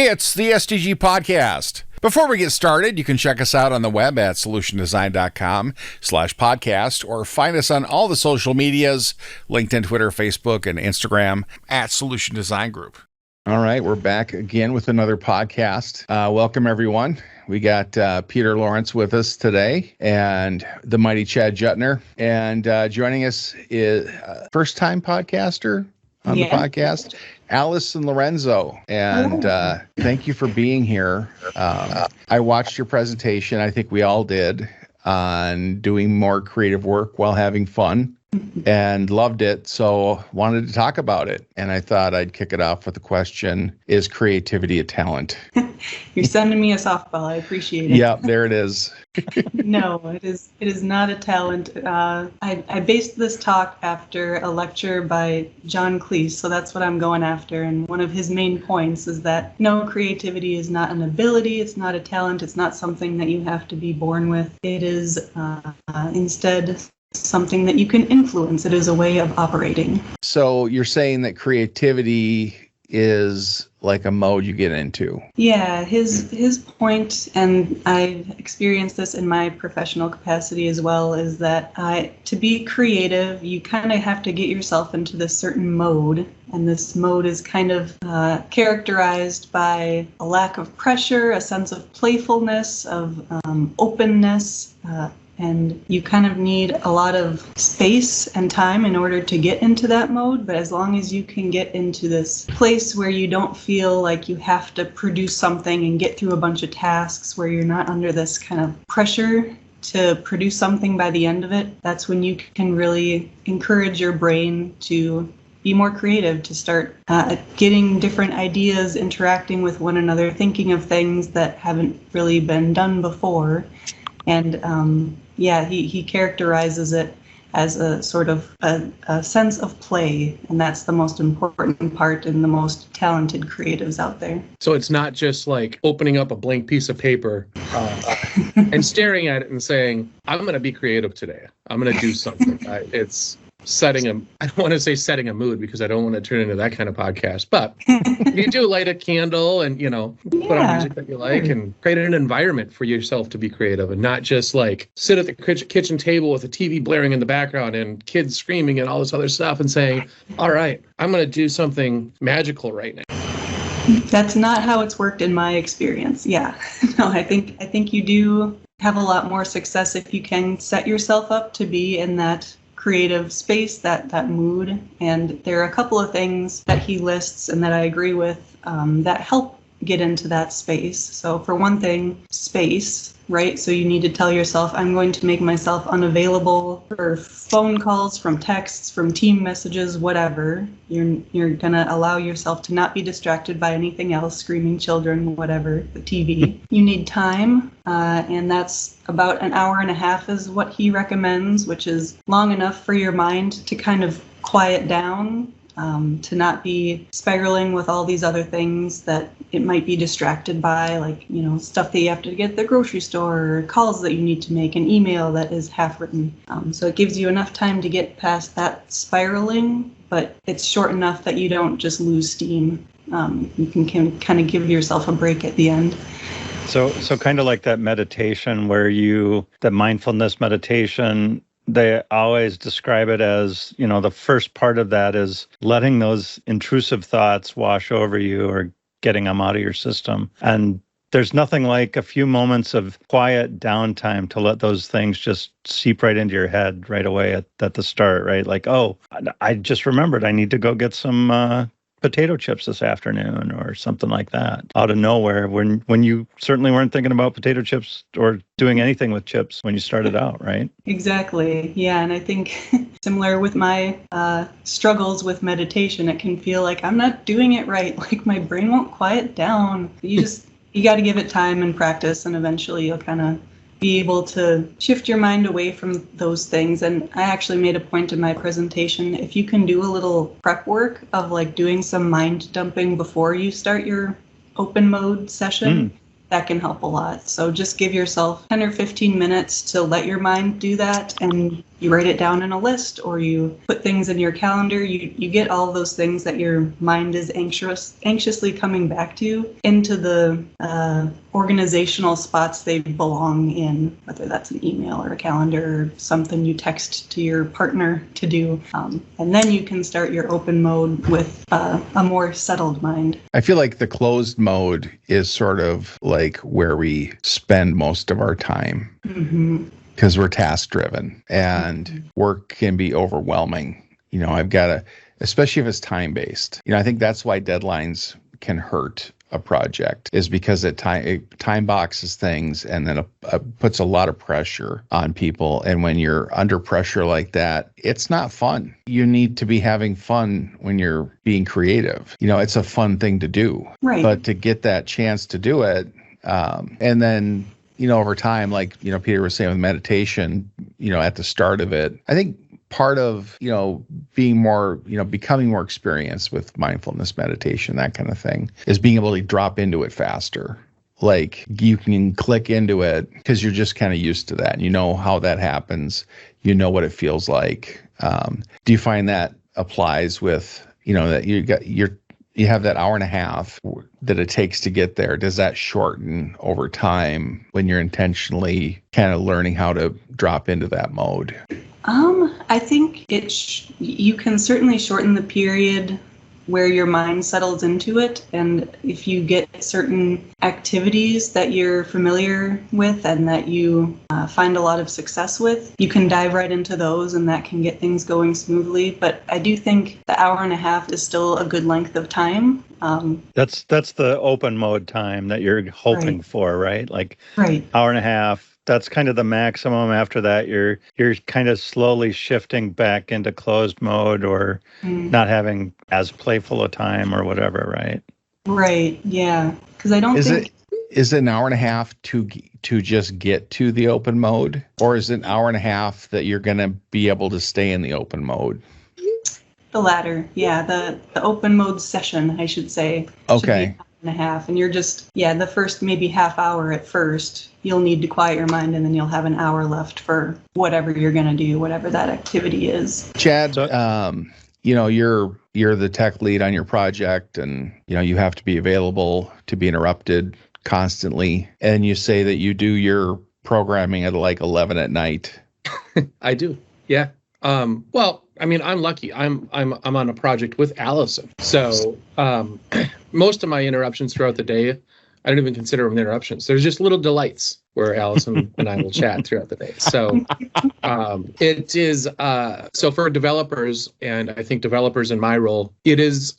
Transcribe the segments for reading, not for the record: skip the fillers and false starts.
It's the SDG Podcast. Before we get started, you can check us out on the web at solutiondesign.com/podcast or find us on all the social medias, LinkedIn, Twitter, Facebook, and Instagram at Solution Design Group. All right, we're back again with another podcast. Welcome, everyone. We got Peter Lawrence with us today and the mighty Chad Jutner. And joining us is first-time podcaster on the podcast, Allison Lorenzo. And thank you for being here. I watched your presentation. I think we all did, on doing more creative work while having fun, and loved it. So wanted to talk about it. And I thought I'd kick it off with the question, is creativity a talent? You're sending me a softball. I appreciate it. Yep, there it is. No, it is not a talent. I based this talk after a lecture by John Cleese, so that's what I'm going after. And one of his main points is that no, creativity is not an ability, it's not a talent, it's not something that you have to be born with. It is instead something that you can influence. It is a way of operating. So you're saying that creativity is like a mode you get into. Yeah, his point, and I've experienced this in my professional capacity as well, is that to be creative, you kind of have to get yourself into this certain mode. And this mode is kind of characterized by a lack of pressure, a sense of playfulness, of openness, and you kind of need a lot of space and time in order to get into that mode. But as long as you can get into this place where you don't feel like you have to produce something and get through a bunch of tasks, where you're not under this kind of pressure to produce something by the end of it, that's when you can really encourage your brain to be more creative, to start getting different ideas, interacting with one another, thinking of things that haven't really been done before. And he characterizes it as a sort of a sense of play, and that's the most important part in the most talented creatives out there. So it's not just like opening up a blank piece of paper and staring at it and saying, I'm going to be creative today. I'm going to do something. It's I don't want to say setting a mood, because I don't want to turn into that kind of podcast, but you do light a candle and, put on music that you like and create an environment for yourself to be creative, and not just like sit at the kitchen table with a TV blaring in the background and kids screaming and all this other stuff and saying, all right, I'm going to do something magical right now. That's not how it's worked in my experience. Yeah. No, I think you do have a lot more success if you can set yourself up to be in that creative space, that mood. And there are a couple of things that he lists and that I agree with that help get into that space. So for one thing, space, right? So you need to tell yourself, I'm going to make myself unavailable for phone calls, from texts, from team messages, whatever. You're going to allow yourself to not be distracted by anything else, screaming children, whatever, the TV. You need time, and that's about an hour and a half is what he recommends, which is long enough for your mind to kind of quiet down, to not be spiraling with all these other things that it might be distracted by, like, stuff that you have to get at the grocery store, or calls that you need to make, an email that is half written. So it gives you enough time to get past that spiraling, but it's short enough that you don't just lose steam. You can kind of give yourself a break at the end. So kind of like that meditation that mindfulness meditation, they always describe it as, the first part of that is letting those intrusive thoughts wash over you, or getting them out of your system. And there's nothing like a few moments of quiet downtime to let those things just seep right into your head right away at the start, right? Like, oh, I just remembered I need to go get some potato chips this afternoon, or something like that, out of nowhere, when you certainly weren't thinking about potato chips or doing anything with chips when you started out, right? Exactly. Yeah. And I think similar with my struggles with meditation, it can feel like I'm not doing it right. Like my brain won't quiet down. You got to give it time and practice, and eventually you'll kind of be able to shift your mind away from those things. And I actually made a point in my presentation, if you can do a little prep work of like doing some mind dumping before you start your open mode session, that can help a lot. So just give yourself 10 or 15 minutes to let your mind do that, and you write it down in a list, or you put things in your calendar. You get all those things that your mind is anxiously coming back to into the organizational spots they belong in, whether that's an email or a calendar or something you text to your partner to do. And then you can start your open mode with a more settled mind. I feel like the closed mode is sort of like where we spend most of our time. Mm-hmm. Because we're task driven and work can be overwhelming. I've got to, especially if it's time based. I think that's why deadlines can hurt a project, is because it time boxes things, and then it puts a lot of pressure on people. And when you're under pressure like that, it's not fun. You need to be having fun when you're being creative. It's a fun thing to do. Right. But to get that chance to do it, and then over time, like, Peter was saying with meditation, at the start of it, I think part of, being more, becoming more experienced with mindfulness meditation, that kind of thing, is being able to drop into it faster. Like, you can click into it because you're just kind of used to that. You know how that happens. You know what it feels like. Do you find that applies with, that you have that hour and a half that it takes to get there? Does that shorten over time when you're intentionally kind of learning how to drop into that mode? I think you can certainly shorten the period where your mind settles into it. And if you get certain activities that you're familiar with and that you find a lot of success with, you can dive right into those, and that can get things going smoothly. But I do think the hour and a half is still a good length of time. That's the open mode time that you're hoping for, right? Like, right. Hour and a half. That's kind of the maximum. After that, you're kind of slowly shifting back into closed mode, or not having as playful a time or whatever, right? Right. Yeah. Because I don't think. Is it an hour and a half to just get to the open mode, or is it an hour and a half that you're going to be able to stay in the open mode? The latter. Yeah. The open mode session, I should say. Okay. And a half, and you're just the first maybe half hour at first you'll need to quiet your mind, and then you'll have an hour left for whatever you're going to do, whatever that activity is. Chad, you're the tech lead on your project, and you have to be available to be interrupted constantly, and you say that you do your programming at like 11 at night. I do. Yeah. Well, I mean, I'm lucky. I'm on a project with Allison. So most of my interruptions throughout the day, I don't even consider them interruptions. There's just little delights where Allison and I will chat throughout the day. So it is, so for developers, and I think developers in my role, it is,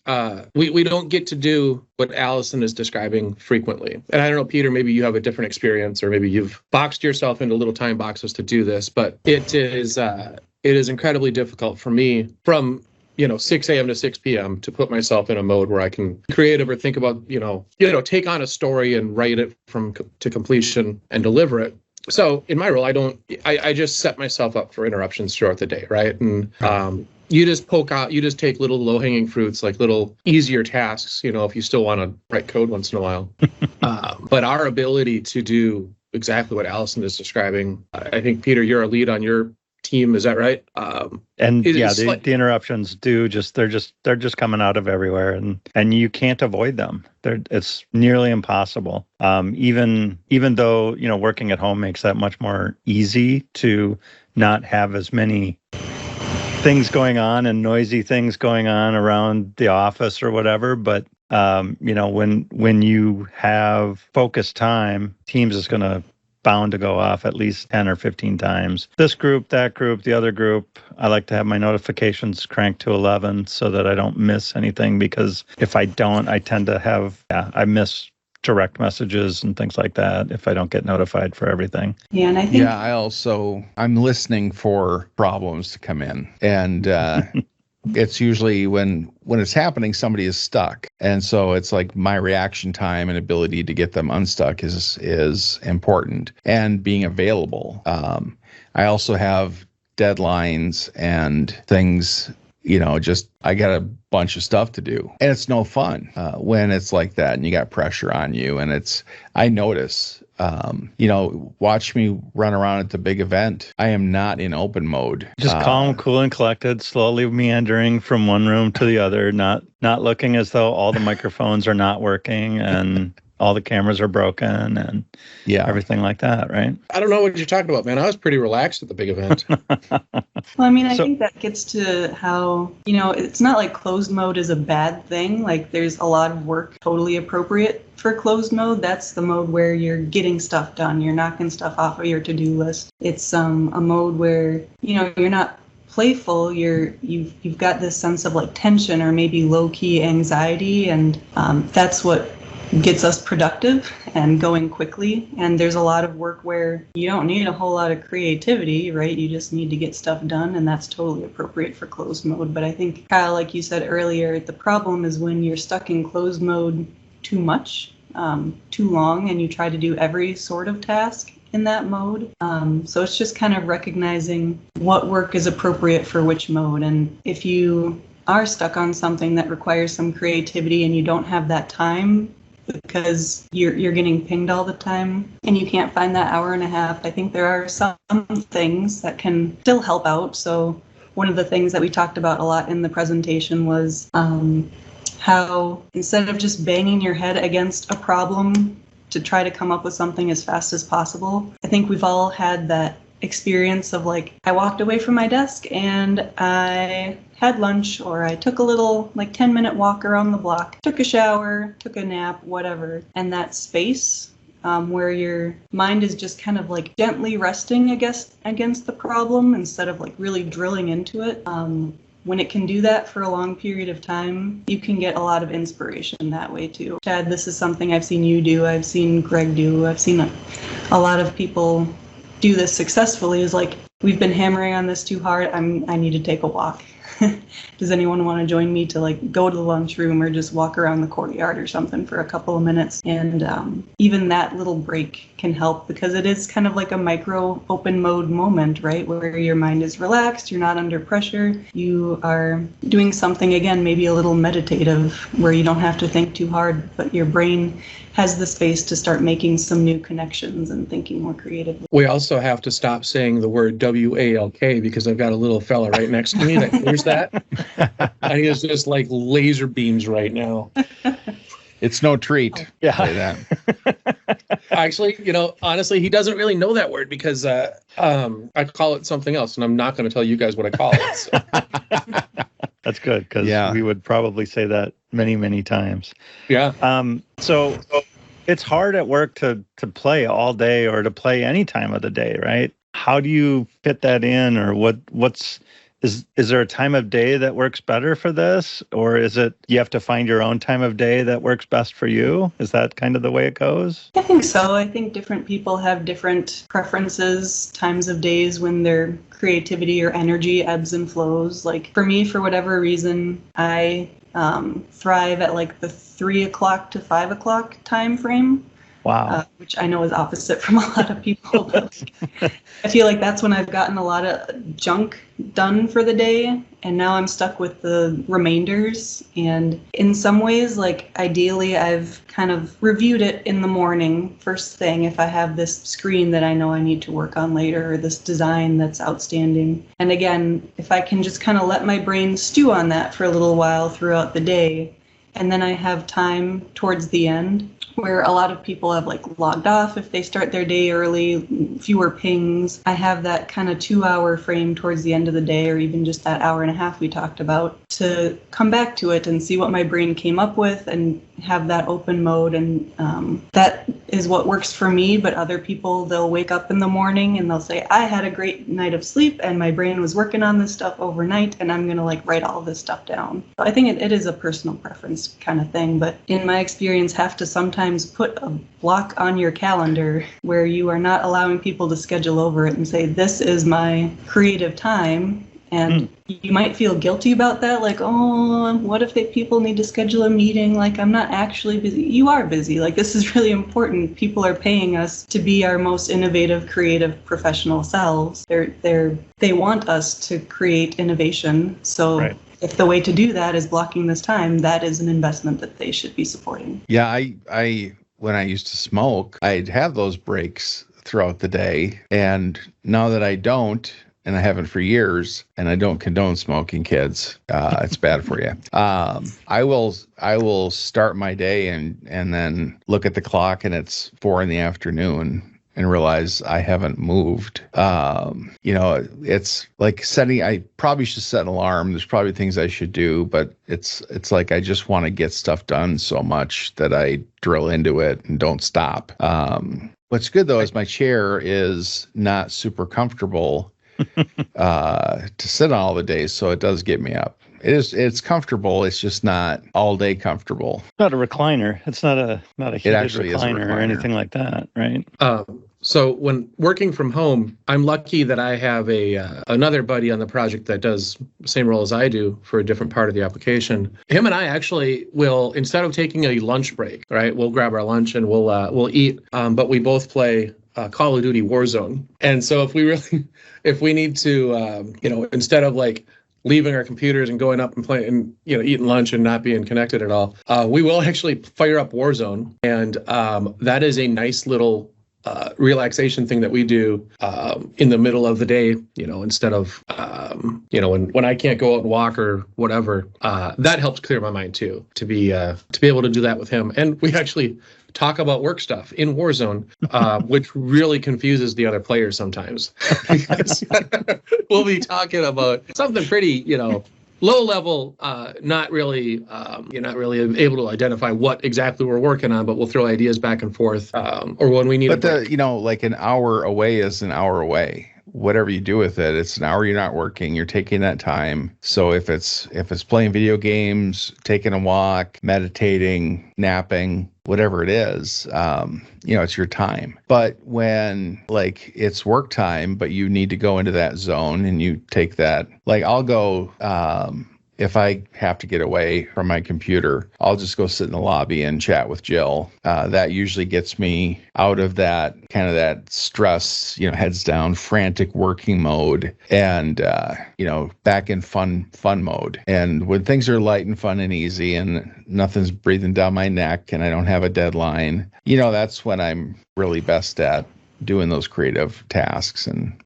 we don't get to do what Allison is describing frequently. And I don't know, Peter, maybe you have a different experience, or maybe you've boxed yourself into little time boxes to do this, but it is incredibly difficult for me from 6 a.m. to 6 p.m. to put myself in a mode where I can be creative or think about, take on a story and write it to completion and deliver it. So in my role, I just set myself up for interruptions throughout the day, right? And you just take little low-hanging fruits, like little easier tasks, if you still want to write code once in a while. But our ability to do exactly what Allison is describing, I think, Peter, you're a lead on your team, is that right? The interruptions they're just coming out of everywhere, and you can't avoid them. It's nearly impossible. Even though working at home makes that much more easy to not have as many things going on and noisy things going on around the office or whatever, but when you have focused time, Teams is going to bound to go off at least 10 or 15 times. This group, that group, the other group. I like to have my notifications cranked to 11 so that I don't miss anything, because if I don't, I tend to I miss direct messages and things like that if I don't get notified for everything. Yeah, and I think... Yeah, I'm listening for problems to come in. And it's usually when it's happening, somebody is stuck. And so it's like my reaction time and ability to get them unstuck is important, and being available. I also have deadlines and things, just I got a bunch of stuff to do. And it's no fun when it's like that and you got pressure on you. And I notice, watch me run around at the big event. I am not in open mode. Just calm, cool, and collected, slowly meandering from one room to the other, not looking as though all the microphones are not working and all the cameras are broken and everything like that, right? I don't know what you're talking about, man. I was pretty relaxed at the big event. Well, I mean, I think that gets to how, it's not like closed mode is a bad thing. Like, there's a lot of work totally appropriate for closed mode. That's the mode where you're getting stuff done. You're knocking stuff off of your to-do list. It's a mode where, you're not playful. You've got this sense of like tension or maybe low-key anxiety, and that's what gets us productive and going quickly. And there's a lot of work where you don't need a whole lot of creativity, right? You just need to get stuff done, and that's totally appropriate for closed mode. But I think, Kyle, like you said earlier, the problem is when you're stuck in closed mode too much, too long, and you try to do every sort of task in that mode. So it's just kind of recognizing what work is appropriate for which mode. And if you are stuck on something that requires some creativity and you don't have that time because you're getting pinged all the time and you can't find that hour and a half, I think there are some things that can still help out. So one of the things that we talked about a lot in the presentation was how instead of just banging your head against a problem to try to come up with something as fast as possible, I think we've all had that experience of like, I walked away from my desk and I had lunch, or I took a little 10-minute walk around the block, took a shower, took a nap, whatever. And that space where your mind is just kind of like gently resting against the problem instead of like really drilling into it. When it can do that for a long period of time, you can get a lot of inspiration that way too. Chad, this is something I've seen you do. I've seen Greg do. I've seen a lot of people do this successfully. Is like, we've been hammering on this too hard. I need to take a walk. Does anyone want to join me to go to the lunchroom or just walk around the courtyard or something for a couple of minutes? And even that little break can help, because it is kind of like a micro open mode moment, right? Where your mind is relaxed, you're not under pressure, you are doing something, again, maybe a little meditative, where you don't have to think too hard, but your brain has the space to start making some new connections and thinking more creatively. We also have to stop saying the word WALK, because I've got a little fella right next to me that hears that. And he is just like laser beams right now. It's no treat. Yeah. Say that. Actually, honestly, he doesn't really know that word because I call it something else, and I'm not going to tell you guys what I call it. So. That's good, because we would probably say that many, many times. Yeah. So it's hard at work to play all day or to play any time of the day, right? How do you fit that in, or is there a time of day that works better for this, or is it you have to find your own time of day that works best for you? Is that kind of the way it goes? I think so. I think different people have different preferences, times of days when their creativity or energy ebbs and flows. Like for me, for whatever reason, I thrive at the 3 o'clock to 5 o'clock time frame. Wow. Which I know is opposite from a lot of people. But I feel like that's when I've gotten a lot of junk done for the day, and now I'm stuck with the remainders. And in some ways, ideally, I've kind of reviewed it in the morning, first thing, if I have this screen that I know I need to work on later, or this design that's outstanding. And again, if I can just kind of let my brain stew on that for a little while throughout the day, and then I have time towards the end, where a lot of people have logged off if they start their day early, fewer pings. I have that kind of 2-hour frame towards the end of the day, or even just that hour and a half we talked about, to come back to it and see what my brain came up with and have that open mode. And that is what works for me. But other people, they'll wake up in the morning and they'll say, I had a great night of sleep and my brain was working on this stuff overnight, and I'm going to write all this stuff down. So I think it is a personal preference kind of thing. But in my experience, have to sometimes put a block on your calendar where you are not allowing people to schedule over it and say, this is my creative time. And you might feel guilty about that, what if people need to schedule a meeting? I'm not actually busy. You are busy. This is really important. People are paying us to be our most innovative, creative, professional selves. They want us to create innovation. So if the way to do that is blocking this time, that is an investment that they should be supporting. Yeah, I when I used to smoke, I'd have those breaks throughout the day. And now that I don't, and I haven't for years, and I don't condone smoking, kids. It's bad for you. I will start my day and then look at the clock and it's 4 p.m. and realize I haven't moved. It's like I probably should set an alarm. There's probably things I should do, but it's like I just want to get stuff done so much that I drill into it and don't stop. What's good though is my chair is not super comfortable to sit on all the days, so it does get me up. It's comfortable. It's just not all day comfortable. Not a recliner. It's not a heated recliner or anything like that, right? So when working from home, I'm lucky that I have another buddy on the project that does the same role as I do for a different part of the application. Him and I actually will, instead of taking a lunch break, right, we'll grab our lunch and we'll eat, but we both play Call of Duty Warzone. And so if we need to, instead of like leaving our computers and going up and playing, eating lunch and not being connected at all, we will actually fire up Warzone. And that is a nice little relaxation thing that we do in the middle of the day, instead of, when I can't go out and walk or whatever. That helps clear my mind too, to be able to do that with him. And we actually talk about work stuff in Warzone, which really confuses the other players sometimes. Because we'll be talking about something pretty, low level, not really, you're not really able to identify what exactly we're working on, but we'll throw ideas back and forth, or when we need. But like an hour away is an hour away. Whatever you do with it, it's an hour you're not working. You're taking that time. So if it's playing video games, taking a walk, meditating, napping, whatever it is, it's your time. But when like it's work time, but you need to go into that zone and you take that, like I'll go, if I have to get away from my computer, I'll just go sit in the lobby and chat with Jill. That usually gets me out of that kind of that stress, heads down, frantic working mode, and back in fun mode. And when things are light and fun and easy, and nothing's breathing down my neck, and I don't have a deadline, that's when I'm really best at doing those creative tasks and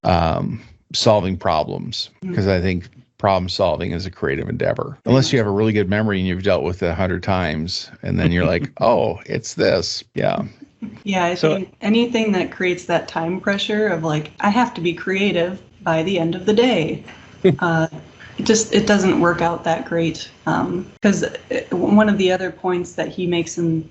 solving problems, because I think problem solving is a creative endeavor, unless you have a really good memory and you've dealt with it 100 times, and then you're like, oh, it's this. Yeah. Yeah, I think anything that creates that time pressure of like, I have to be creative by the end of the day, it doesn't work out that great. Because one of the other points that he makes in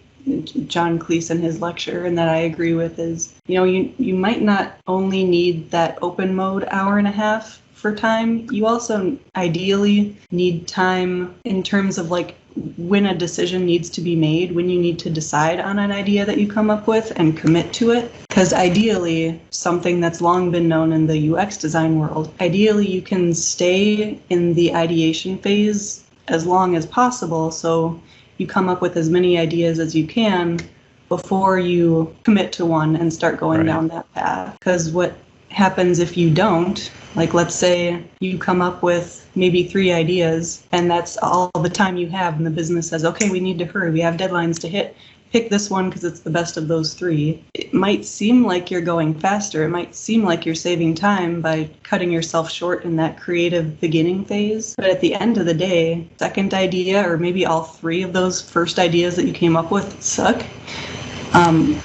John Cleese in his lecture, and that I agree with, is, you might not only need that open mode hour and a half for time, you also ideally need time in terms of like when a decision needs to be made, when you need to decide on an idea that you come up with and commit to it. Because ideally, something that's long been known in the UX design world, ideally you can stay in the ideation phase as long as possible, so you come up with as many ideas as you can before you commit to one and start going down that path. Because what happens if you don't, like let's say you come up with maybe 3 ideas and that's all the time you have, and the business says, okay, we need to hurry, we have deadlines to hit, pick this one because it's the best of those 3. It might seem like you're going faster, it might seem like you're saving time by cutting yourself short in that creative beginning phase, but at the end of the day, second idea, or maybe all 3 of those first ideas that you came up with suck.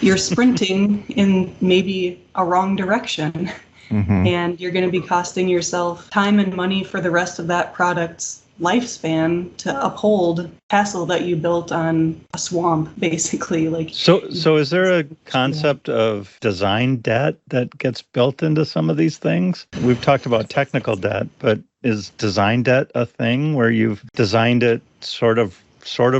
You're sprinting in maybe a wrong direction, and you're going to be costing yourself time and money for the rest of that product's lifespan to uphold castle that you built on a swamp, basically. Like so is there a concept of design debt that gets built into some of these things? We've talked about technical debt, but is design debt a thing where you've designed it sort of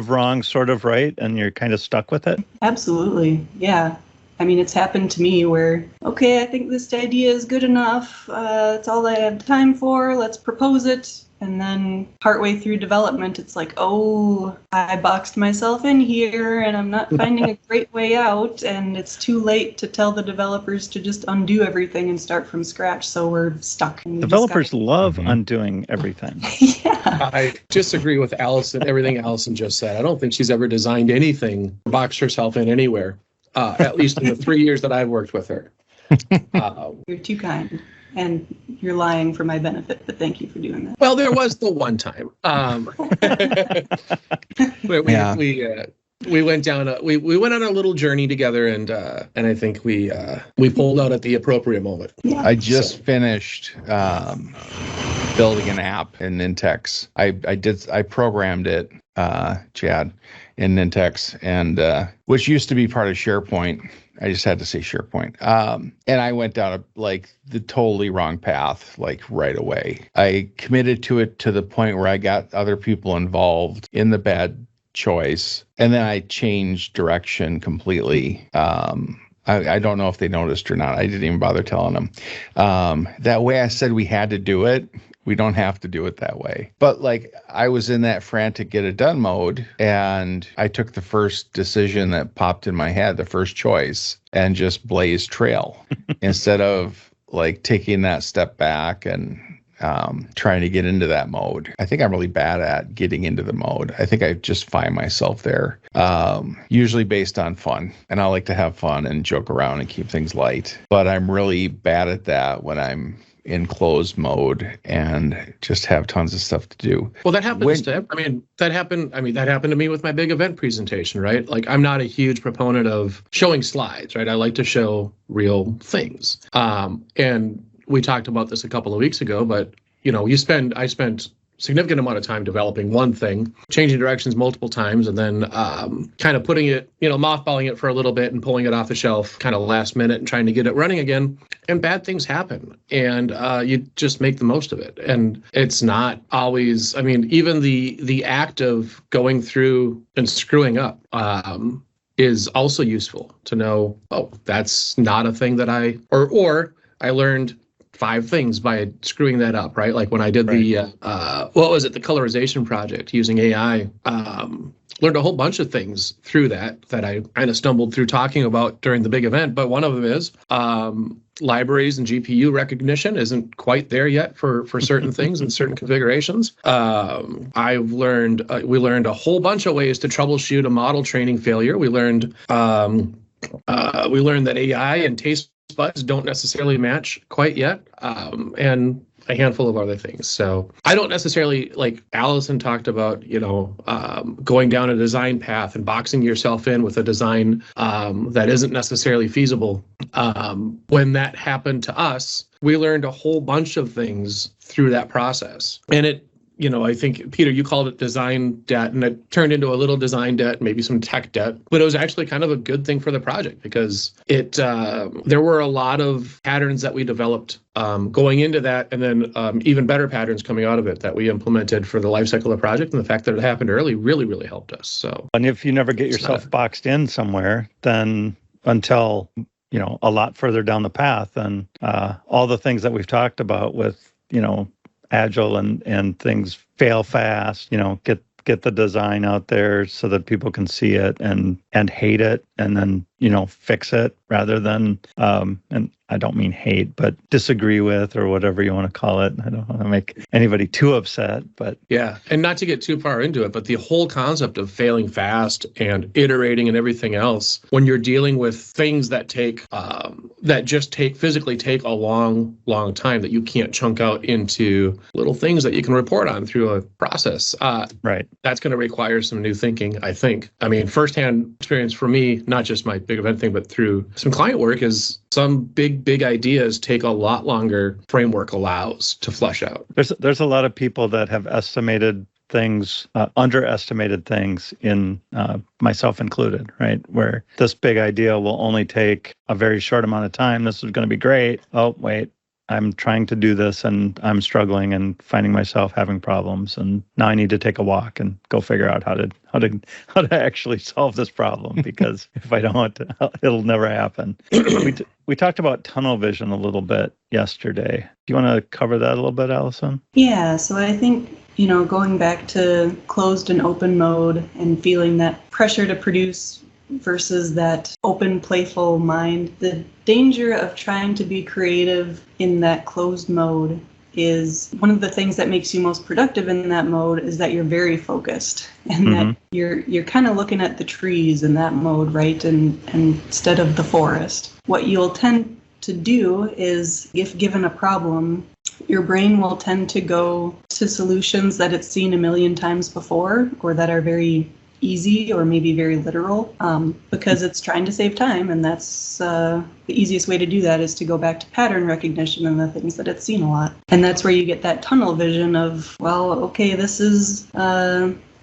wrong, sort of right, and you're kind of stuck with it? Absolutely, yeah. I mean, it's happened to me where, okay, I think this idea is good enough. It's all I have time for. Let's propose it. And then partway through development, it's like, oh, I boxed myself in here and I'm not finding a great way out. And it's too late to tell the developers to just undo everything and start from scratch. So we're stuck. Developers love undoing everything. Yeah. I disagree with Allison, everything Allison just said. I don't think she's ever designed anything, boxed herself in anywhere, at least in the 3 years that I've worked with her. You're too kind. And you're lying for my benefit, but thank you for doing that. Well, there was the one time. We went down we went on a little journey together, and I think we pulled out at the appropriate moment. Yeah. I just finished building an app in Nintex. I programmed it, Chad, in Nintex, and which used to be part of SharePoint. I just had to say SharePoint. And I went down the totally wrong path, right away. I committed to it to the point where I got other people involved in the bad choice. And then I changed direction completely. I don't know if they noticed or not. I didn't even bother telling them. That way I said we had to do it. We don't have to do it that way. But I was in that frantic get it done mode, and I took the first decision that popped in my head, the first choice, and just blazed trail instead of taking that step back and trying to get into that mode. I think I'm really bad at getting into the mode. I think I just find myself there, usually based on fun. And I like to have fun and joke around and keep things light. But I'm really bad at that when I'm in closed mode and just have tons of stuff to do. Well, that happens that happened to me with my big event presentation, right? I'm not a huge proponent of showing slides, right? I like to show real things. And we talked about this a couple of weeks ago, but I spent significant amount of time developing one thing, changing directions multiple times, and then kind of putting it, mothballing it for a little bit and pulling it off the shelf kind of last minute and trying to get it running again. And bad things happen, and you just make the most of it. And it's not always, even the act of going through and screwing up is also useful to know, oh, that's not a thing that or I learned 5 things by screwing that up, right? Like when I did the colorization project using AI, learned a whole bunch of things through that I kind of stumbled through talking about during the big event. But one of them is libraries and GPU recognition isn't quite there yet for certain things and certain configurations. We learned a whole bunch of ways to troubleshoot a model training failure. We learned that AI and taste buds don't necessarily match quite yet, and a handful of other things. So I don't necessarily, like Allison talked about, going down a design path and boxing yourself in with a design that isn't necessarily feasible. When that happened to us, we learned a whole bunch of things through that process. And I think, Peter, you called it design debt, and it turned into a little design debt, maybe some tech debt. But it was actually kind of a good thing for the project because there were a lot of patterns that we developed going into that, and then even better patterns coming out of it that we implemented for the life cycle of the project. And the fact that it happened early really, really helped us. So, and if you never get yourself boxed in somewhere, then until, a lot further down the path, then all the things that we've talked about with, Agile and things fail fast, get the design out there so that people can see it and hate it and then, fix it rather than, and I don't mean hate, but disagree with or whatever you want to call it. I don't want to make anybody too upset, but. Yeah. And not to get too far into it, but the whole concept of failing fast and iterating and everything else, when you're dealing with things that physically take a long, long time that you can't chunk out into little things that you can report on through a process. Right. That's going to require some new thinking, I think. Firsthand experience for me, not just my big event thing, but through some client work, is some big ideas take a lot longer framework allows to flesh out. There's a lot of people that have underestimated things, in myself included, right? Where this big idea will only take a very short amount of time. This is going to be great. Oh, wait, I'm trying to do this and I'm struggling and finding myself having problems. And now I need to take a walk and go figure out how to actually solve this problem, because if I don't, it'll never happen. We talked about tunnel vision a little bit yesterday. Do you want to cover that a little bit, Allison? Yeah, so I think, going back to closed and open mode and feeling that pressure to produce versus that open, playful mind, the danger of trying to be creative in that closed mode is one of the things that makes you most productive in that mode is that you're very focused and that you're kind of looking at the trees in that mode, right? And instead of the forest. What you'll tend to do is, if given a problem, your brain will tend to go to solutions that it's seen a million times before, or that are very easy or maybe very literal, because it's trying to save time. And that's the easiest way to do that, is to go back to pattern recognition and the things that it's seen a lot. And that's where you get that tunnel vision of, well, okay, this is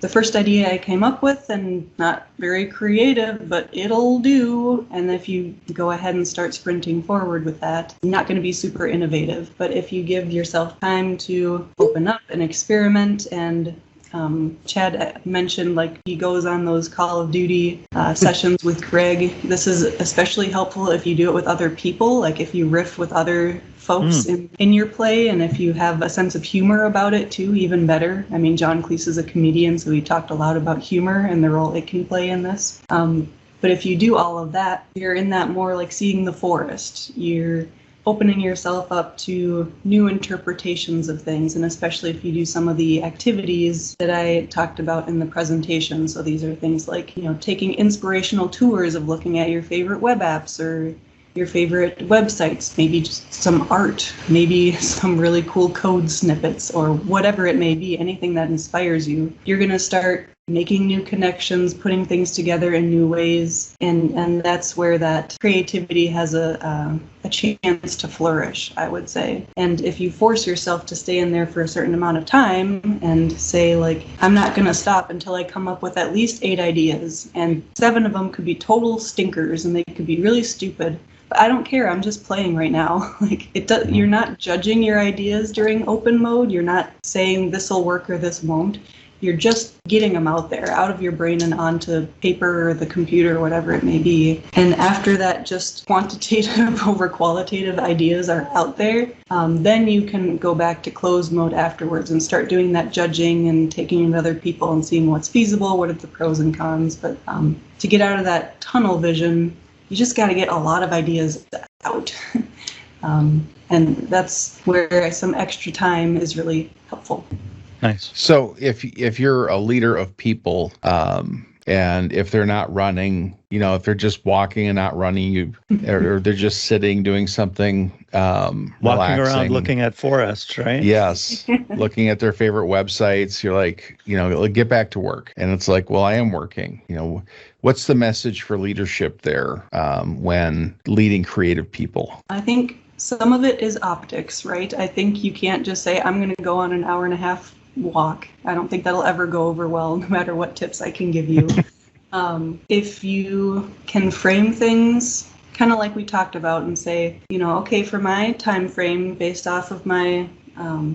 the first idea I came up with, and not very creative, but it'll do. And if you go ahead and start sprinting forward with that, you're not going to be super innovative. But if you give yourself time to open up and experiment, and Chad mentioned, like, he goes on those Call of Duty sessions with Greg. This is especially helpful if you do it with other people, like if you riff with other folks in your play, and if you have a sense of humor about it too, even better. I mean, John Cleese is a comedian, so he talked a lot about humor and the role it can play in this. But if you do all of that, you're in that more like seeing the forest. You're opening yourself up to new interpretations of things, and especially if you do some of the activities that I talked about in the presentation. So these are things like, taking inspirational tours of looking at your favorite web apps or your favorite websites, maybe just some art, maybe some really cool code snippets, or whatever it may be, anything that inspires you. You're going to start making new connections, putting things together in new ways, and that's where that creativity has a chance to flourish, I would say. And if you force yourself to stay in there for a certain amount of time and say, like, I'm not going to stop until I come up with at least 8 ideas, and 7 of them could be total stinkers and they could be really stupid, but I don't care, I'm just playing right now. Like, you're not judging your ideas during open mode. You're not saying this will work or this won't. You're just getting them out there, out of your brain and onto paper or the computer or whatever it may be. And after that, just quantitative over qualitative ideas are out there, then you can go back to closed mode afterwards and start doing that judging and taking in other people and seeing what's feasible, what are the pros and cons. But to get out of that tunnel vision, you just got to get a lot of ideas out. And that's where some extra time is really helpful. Nice. So if you're a leader of people, and if they're not running, if they're just walking and not running, or they're just sitting doing something, walking relaxing, around looking at forests, right? Yes, looking at their favorite websites. You're like, get back to work, and it's like, well, I am working. What's the message for leadership there when leading creative people? I think some of it is optics, right? I think you can't just say, I'm going to go on an hour and a half walk. I don't think that'll ever go over well, no matter what tips I can give you. If you can frame things kind of like we talked about and say, okay, for my time frame based off of my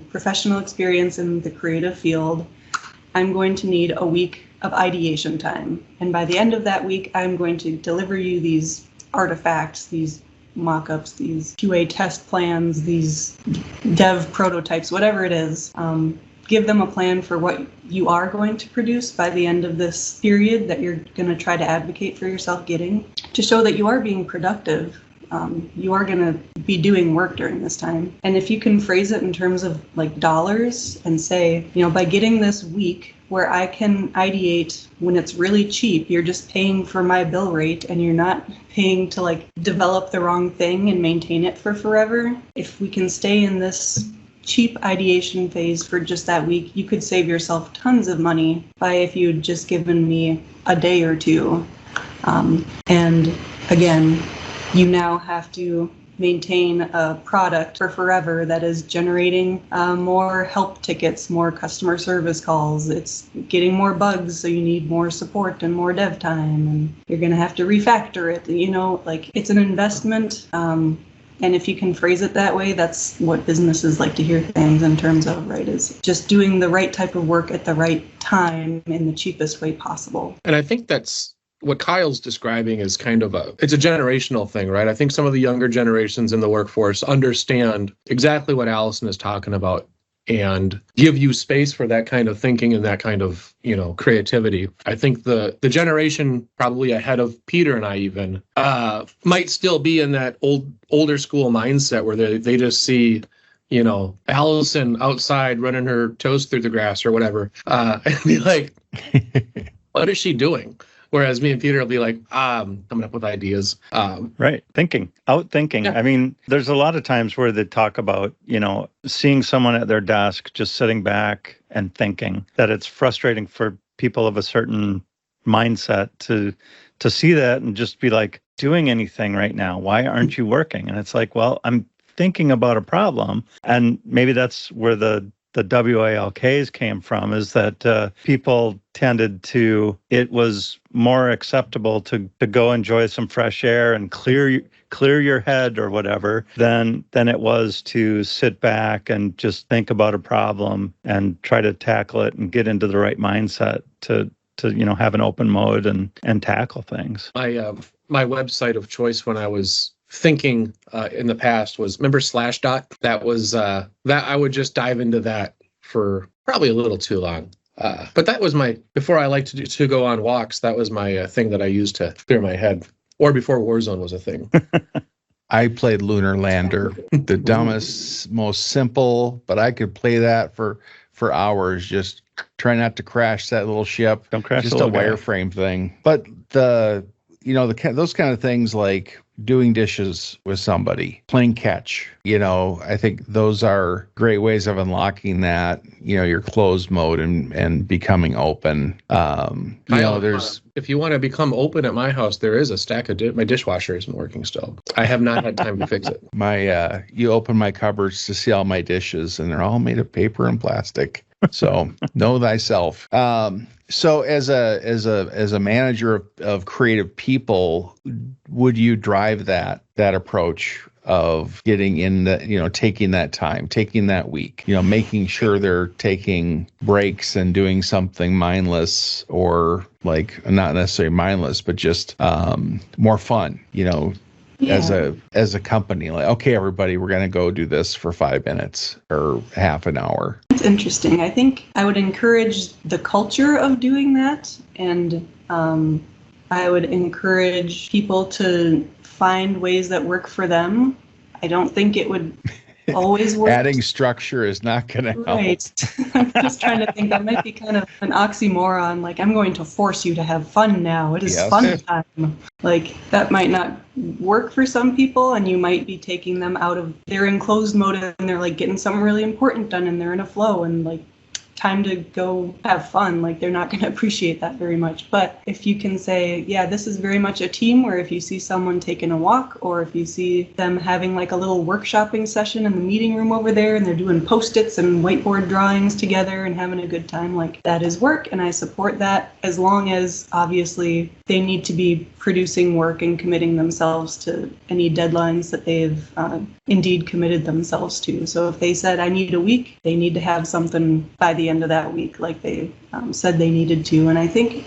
professional experience in the creative field, I'm going to need a week of ideation time. And by the end of that week, I'm going to deliver you these artifacts, these mock-ups, these QA test plans, these dev prototypes, whatever it is. Give them a plan for what you are going to produce by the end of this period that you're going to try to advocate for yourself getting, to show that you are being productive. You are going to be doing work during this time. And if you can phrase it in terms of like dollars and say, by getting this week where I can ideate when it's really cheap, you're just paying for my bill rate and you're not paying to like develop the wrong thing and maintain it for forever. If we can stay in this cheap ideation phase for just that week, you could save yourself tons of money by if you'd just given me a day or two. And again, you now have to maintain a product for forever that is generating more help tickets, more customer service calls. It's getting more bugs, so you need more support and more dev time, and you're going to have to refactor it. Like, it's an investment And if you can phrase it that way, that's what businesses like to hear things in terms of, right, is just doing the right type of work at the right time in the cheapest way possible. And I think that's what Kyle's describing is kind of it's a generational thing, right? I think some of the younger generations in the workforce understand exactly what Allison is talking about and give you space for that kind of thinking and that kind of, creativity. I think the generation probably ahead of Peter and I even might still be in that older school mindset where they just see, Allison outside running her toes through the grass or whatever, and be like, what is she doing? Whereas me and Peter will be like, coming up with ideas. Right. Outthinking. Yeah. I mean, there's a lot of times where they talk about, seeing someone at their desk, just sitting back and thinking, that it's frustrating for people of a certain mindset to see that and just be like, doing anything right now. Why aren't you working? And it's like, well, I'm thinking about a problem. And maybe that's where the WALKs came from, is that people tended to, it was more acceptable to go enjoy some fresh air and clear your head or whatever than it was to sit back and just think about a problem and try to tackle it and get into the right mindset to have an open mode and tackle things. My website of choice when I was thinking in the past was, remember Slashdot? That was that I would just dive into that for probably a little too long. But that was before I liked to go on walks, that was my thing that I used to clear my head, or before Warzone was a thing. I played Lunar Lander, the dumbest, most simple, but I could play that for hours, just try not to crash that little ship. Don't crash just a wireframe thing. But those kind of things like doing dishes with somebody, playing catch, I think those are great ways of unlocking that, your closed mode and becoming open. If you want to become open at my house, there is a stack of my dishwasher isn't working still. I have not had time to fix it. You open my cupboards to see all my dishes, and they're all made of paper and plastic. So know thyself. So as a manager of creative people, would you drive that approach of getting in taking that time, taking that week, making sure they're taking breaks and doing something mindless, or like not necessarily mindless, but just more fun, yeah. As a company, like, okay, everybody, we're going to go do this for 5 minutes or half an hour. It's interesting. I think I would encourage the culture of doing that, and I would encourage people to find ways that work for them. I don't think it would always work. Adding structure is not going to help. Right. I'm just trying to think. That might be kind of an oxymoron. Like, I'm going to force you to have fun now. It is fun time. Like, that might not work for some people, and you might be taking them out of their enclosed mode, and they're like getting something really important done, and they're in a flow, and like time to go have fun. Like, they're not going to appreciate that very much. But if you can say, yeah, this is very much a team, where if you see someone taking a walk, or if you see them having like a little workshopping session in the meeting room over there, and they're doing Post-its and whiteboard drawings together and having a good time, like, that is work, and I support that, as long as obviously they need to be producing work and committing themselves to any deadlines that they've indeed committed themselves to. So if they said, I need a week, they need to have something by the end of that week, like they said they needed to. And I think,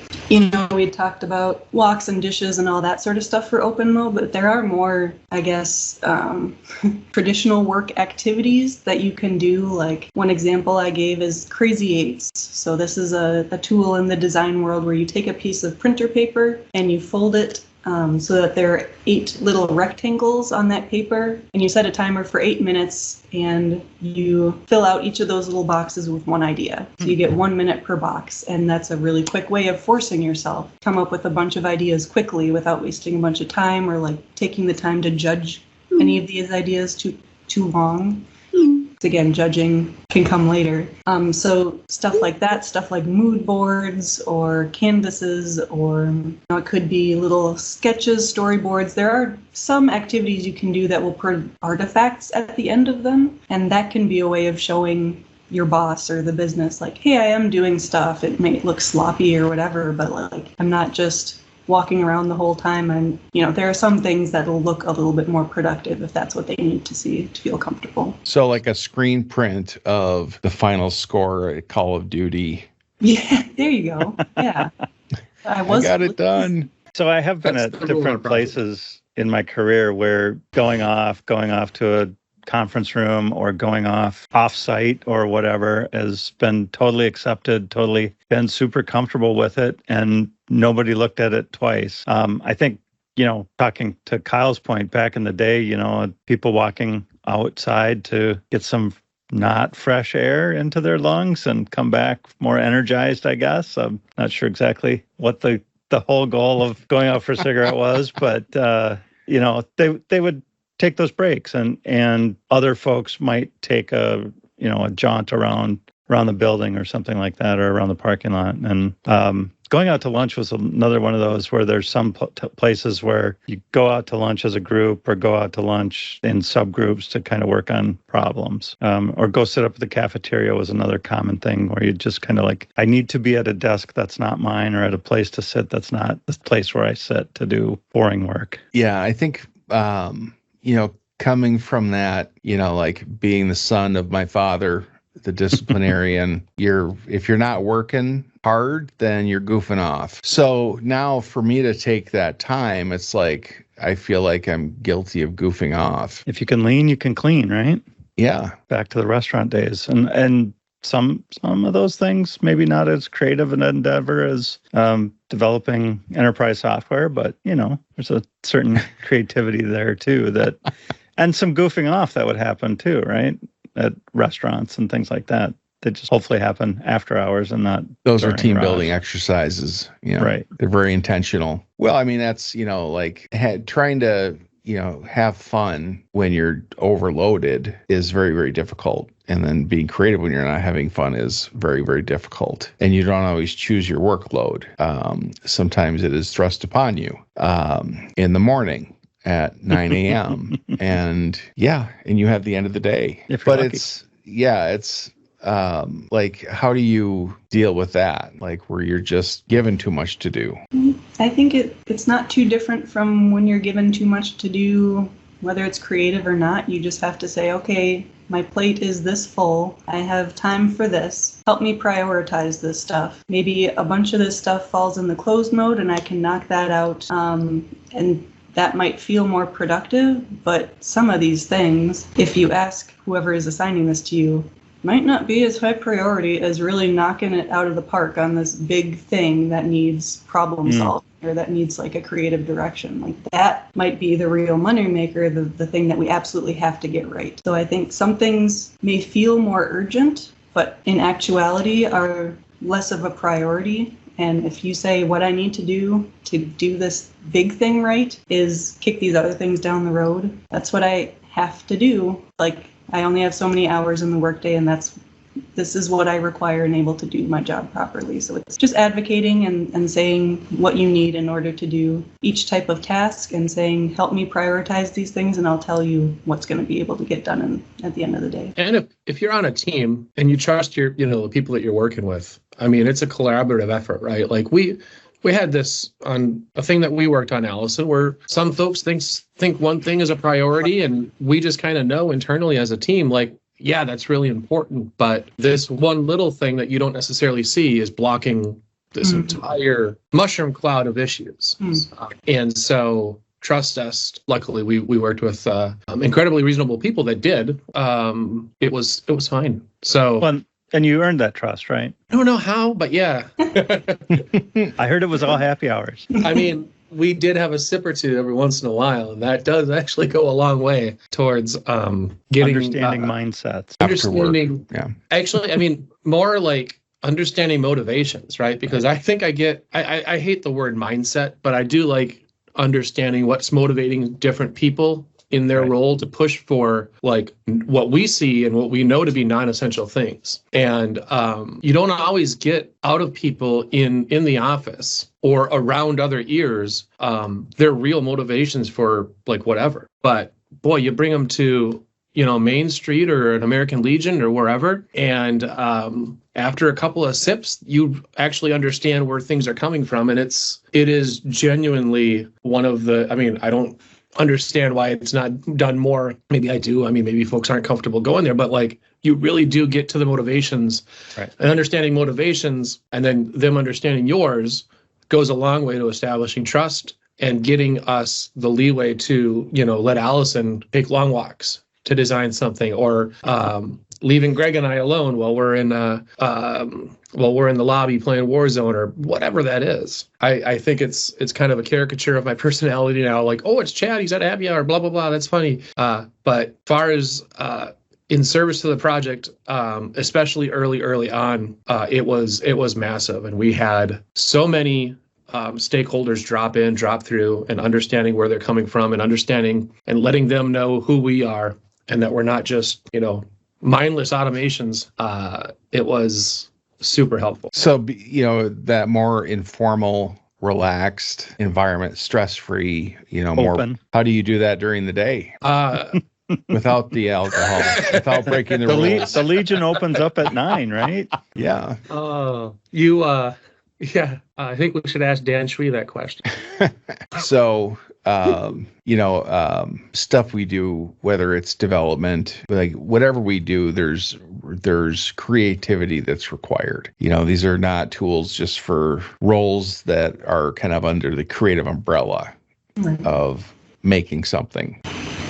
we talked about walks and dishes and all that sort of stuff for open mode, but there are more, I guess, traditional work activities that you can do. Like, one example I gave is Crazy Eights. So this is a tool in the design world where you take a piece of printer paper and you fold it so that there are 8 little rectangles on that paper, and you set a timer for 8 minutes, and you fill out each of those little boxes with one idea. So you get 1 minute per box, and that's a really quick way of forcing yourself to come up with a bunch of ideas quickly without wasting a bunch of time, or like taking the time to judge any of these ideas too long. Again, judging can come later. So stuff like that, stuff like mood boards or canvases, or it could be little sketches, storyboards. There are some activities you can do that will put artifacts at the end of them, and that can be a way of showing your boss or the business, like, hey, I am doing stuff. It may look sloppy or whatever, but like, I'm not just walking around the whole time. And, there are some things that'll look a little bit more productive if that's what they need to see to feel comfortable. So like a screen print of the final score at Call of Duty. Yeah, there you go. Yeah. I got it done. So I have been at different places in my career where going off to a conference room or going off-site or whatever has been totally accepted, totally been super comfortable with it, and nobody looked at it twice. I think, talking to Kyle's point, back in the day, people walking outside to get some not fresh air into their lungs and come back more energized, I guess. I'm not sure exactly what the whole goal of going out for a cigarette was, but, they would take those breaks, and other folks might take a jaunt around the building or something like that, or around the parking lot. And going out to lunch was another one of those where there's some places where you go out to lunch as a group or go out to lunch in subgroups to kind of work on problems, or go sit up at the cafeteria was another common thing where you just kind of like, I need to be at a desk that's not mine, or at a place to sit that's not the place where I sit to do boring work. Yeah, I think coming from that, like being the son of my father, the disciplinarian, if you're not working hard, then you're goofing off. So now for me to take that time, it's like, I feel like I'm guilty of goofing off. If you can lean, you can clean, right? Yeah. Back to the restaurant days. And some of those things, maybe not as creative an endeavor as developing enterprise software, but there's a certain creativity there too, and some goofing off that would happen too, right? At restaurants and things like that. They just hopefully happen after hours and not. Those are team building exercises. Right. They're very intentional. Well, I mean, that's, trying to, have fun when you're overloaded is very, very difficult. And then being creative when you're not having fun is very, very difficult. And you don't always choose your workload. Sometimes it is thrust upon you in the morning at 9 a.m. and you have the end of the day. But lucky. It's like, how do you deal with that? Like, where you're just given too much to do? I think it's not too different from when you're given too much to do, whether it's creative or not. You just have to say, okay, my plate is this full. I have time for this. Help me prioritize this stuff. Maybe a bunch of this stuff falls in the closed mode and I can knock that out. And that might feel more productive, but some of these things, if you ask whoever is assigning this to you, might not be as high priority as really knocking it out of the park on this big thing that needs problem solving or that needs like a creative direction. Like that might be the real moneymaker, the thing that we absolutely have to get right. So I think some things may feel more urgent, but in actuality are less of a priority. And if you say what I need to do this big thing right is kick these other things down the road, that's what I have to do. Like, I only have so many hours in the workday, and this is what I require and able to do my job properly. So it's just advocating and saying what you need in order to do each type of task and saying, help me prioritize these things and I'll tell you what's going to be able to get done at the end of the day. And if you're on a team and you trust your, the people that you're working with, I mean, it's a collaborative effort, right? Like we had this on a thing that we worked on, Allison, where some folks think one thing is a priority, and we just kind of know internally as a team, like, yeah, that's really important, but this one little thing that you don't necessarily see is blocking this entire mushroom cloud of issues. And so trust us. Luckily, we worked with incredibly reasonable people that did. It was fine. So. Well, and you earned that trust, right? I don't know how, but yeah. I heard it was all happy hours. I mean, we did have a sip or two every once in a while, and that does actually go a long way towards getting understanding mindsets. Understanding, actually, I mean, more like understanding motivations, right? Because I think I hate the word mindset, but I do like understanding what's motivating different people in their role to push for like what we see and what we know to be non-essential things. And you don't always get out of people in the office or around other ears their real motivations for like whatever. But boy, you bring them to Main Street or an American Legion or wherever, and after a couple of sips, you actually understand where things are coming from. And it is genuinely one of the, I mean, I don't understand why it's not done more. Maybe I do. I mean, maybe folks aren't comfortable going there, but like you really do get to the motivations, right, and understanding motivations and then them understanding yours goes a long way to establishing trust and getting us the leeway to, let Allison take long walks to design something, or leaving Greg and I alone while we're in the lobby playing Warzone or whatever that is. I think it's kind of a caricature of my personality now. Like, oh, it's Chad, he's at Abby or blah blah blah. That's funny. But far as in service to the project, especially early on, it was massive, and we had so many stakeholders drop in, drop through, and understanding where they're coming from, and understanding and letting them know who we are, and that we're not just mindless automations. It was super helpful. So that more informal, relaxed environment, stress-free, more open. How do you do that during the day? Without the alcohol, without breaking the rules. The Legion opens up at 9, right? Yeah. Yeah, I think we should ask Dan Shui that question. So, stuff we do, whether it's development, like whatever we do, there's creativity that's required. These are not tools just for roles that are kind of under the creative umbrella of making something.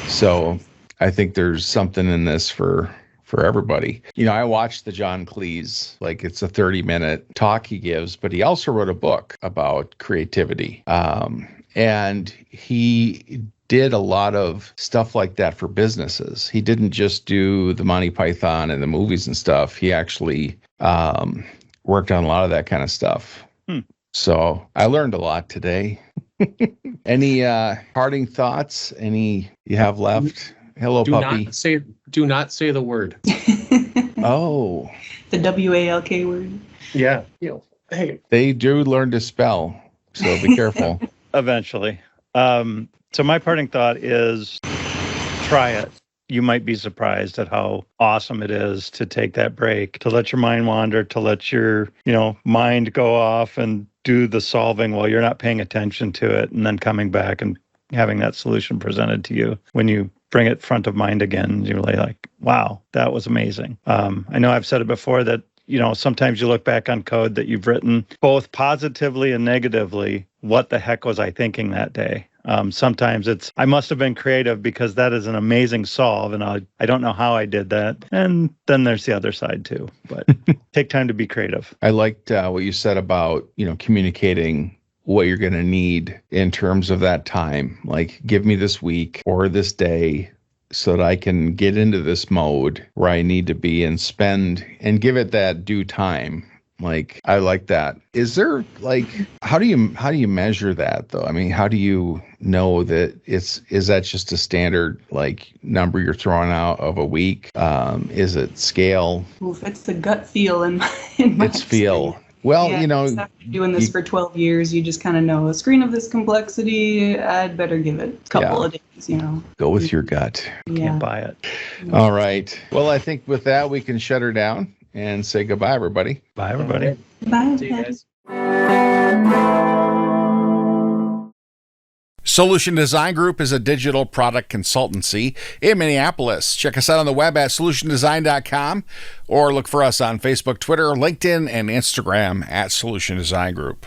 So I think there's something in this for everybody. I watched the John Cleese, like it's a 30-minute talk he gives, but he also wrote a book about creativity. And he did a lot of stuff like that for businesses. He didn't just do the Monty Python and the movies and stuff. He actually worked on a lot of that kind of stuff. So I learned a lot today. Any parting thoughts? Any you have left? Hello, puppy. Do not say the word. Oh. The WALK word. Yeah. Hey. They do learn to spell, so be careful. Eventually. So my parting thought is try it. You might be surprised at how awesome it is to take that break, to let your mind wander, to let your, mind go off and do the solving while you're not paying attention to it, and then coming back and having that solution presented to you. When you bring it front of mind again, you're really like, wow, that was amazing. I know I've said it before that, sometimes you look back on code that you've written both positively and negatively. What the heck was I thinking that day? Sometimes it's, I must have been creative because that is an amazing solve, and I don't know how I did that. And then there's the other side too, but take time to be creative. I liked what you said about, communicating what you're going to need in terms of that time. Like, give me this week or this day so that I can get into this mode where I need to be and spend and give it that due time. Like, I like that. Is there how do you measure that though? I mean, how do you know that is that just a standard number you're throwing out of a week? Is it scale? Oof, it's the gut feel in my It's feel. Well, after doing this for 12 years, you just kind of know a screen of this complexity, I'd better give it a couple of days, Go with your gut. Can't buy it. All right. Well, I think with that, we can shut her down and say goodbye, everybody. Bye, everybody. Bye. See you guys. Solution Design Group is a digital product consultancy in Minneapolis. Check us out on the web at solutiondesign.com or look for us on Facebook, Twitter, LinkedIn, and Instagram at Solution Design Group.